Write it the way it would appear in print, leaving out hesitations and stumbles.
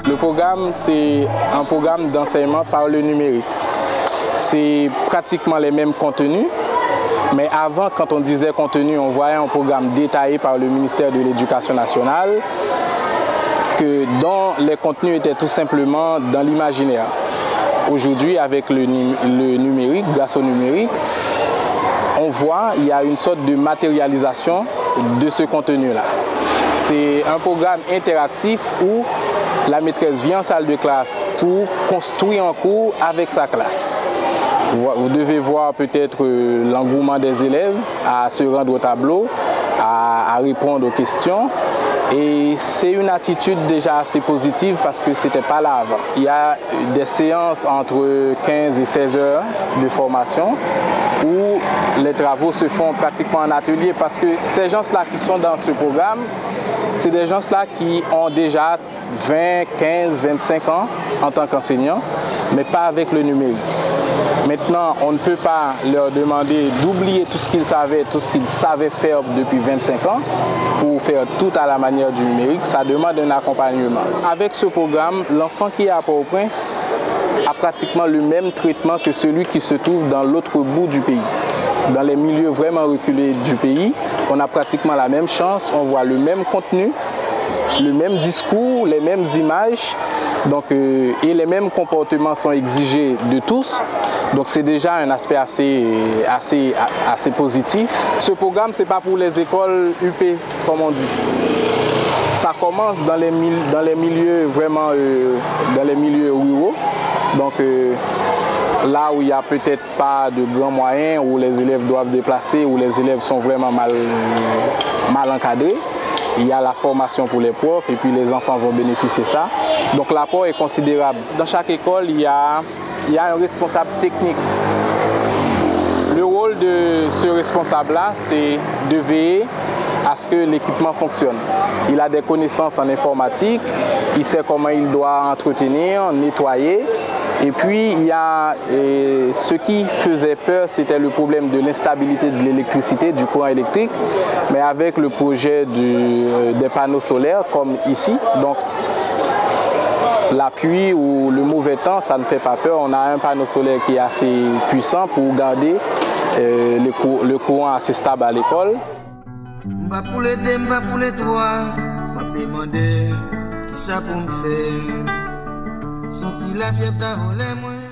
Le programme, c'est un programme d'enseignement par le numérique. C'est pratiquement les mêmes contenus, mais avant, quand on disait contenu, on voyait un programme détaillé par le ministère de l'Éducation nationale, dont les contenus étaient tout simplement dans l'imaginaire. Aujourd'hui, avec le numérique, grâce au numérique, on voit qu'il y a une sorte de matérialisation de ce contenu-là. C'est un programme interactif où la maîtresse vient en salle de classe pour construire un cours avec sa classe. Vous devez voir peut-être l'engouement des élèves à se rendre au tableau, à répondre aux questions. Et c'est une attitude déjà assez positive parce que ce n'était pas là avant. Il y a des séances entre 15 et 16 heures de formation où les travaux se font pratiquement en atelier parce que ces gens-là qui sont dans ce programme, c'est des gens-là qui ont déjà 20, 15, 25 ans en tant qu'enseignants, mais pas avec le numérique. Maintenant, on ne peut pas leur demander d'oublier tout ce qu'ils savaient faire depuis 25 ans pour faire tout à la manière du numérique. Ça demande un accompagnement. Avec ce programme, l'enfant qui est à Port-au-Prince a pratiquement le même traitement que celui qui se trouve dans l'autre bout du pays. Dans les milieux vraiment reculés du pays, on a pratiquement la même chance, on voit le même contenu, le même discours, les mêmes images, et les mêmes comportements sont exigés de tous. Donc c'est déjà un aspect assez positif. Ce programme, ce n'est pas pour les écoles UP, comme on dit. Ça commence dans les milieux vraiment, dans les milieux ruraux. Donc là où il n'y a peut-être pas de grands moyens, où les élèves doivent déplacer, où les élèves sont vraiment mal encadrés. Il y a la formation pour les profs et puis les enfants vont bénéficier de ça. Donc l'apport est considérable. Dans chaque école, il y a un responsable technique. Le rôle de ce responsable-là, c'est de veiller à ce que l'équipement fonctionne. Il a des connaissances en informatique, il sait comment il doit entretenir, nettoyer. Et puis, il y a ce qui faisait peur, c'était le problème de l'instabilité de l'électricité, du courant électrique. Mais avec le projet des panneaux solaires, comme ici, donc la pluie ou le mauvais temps, ça ne fait pas peur. On a un panneau solaire qui est assez puissant pour garder le courant assez stable à l'école. M'ba pour l'aider, m'ba pour les toi, m'a demandé qui ça pour me faire. Son qu'il a fièvre dans les moyens.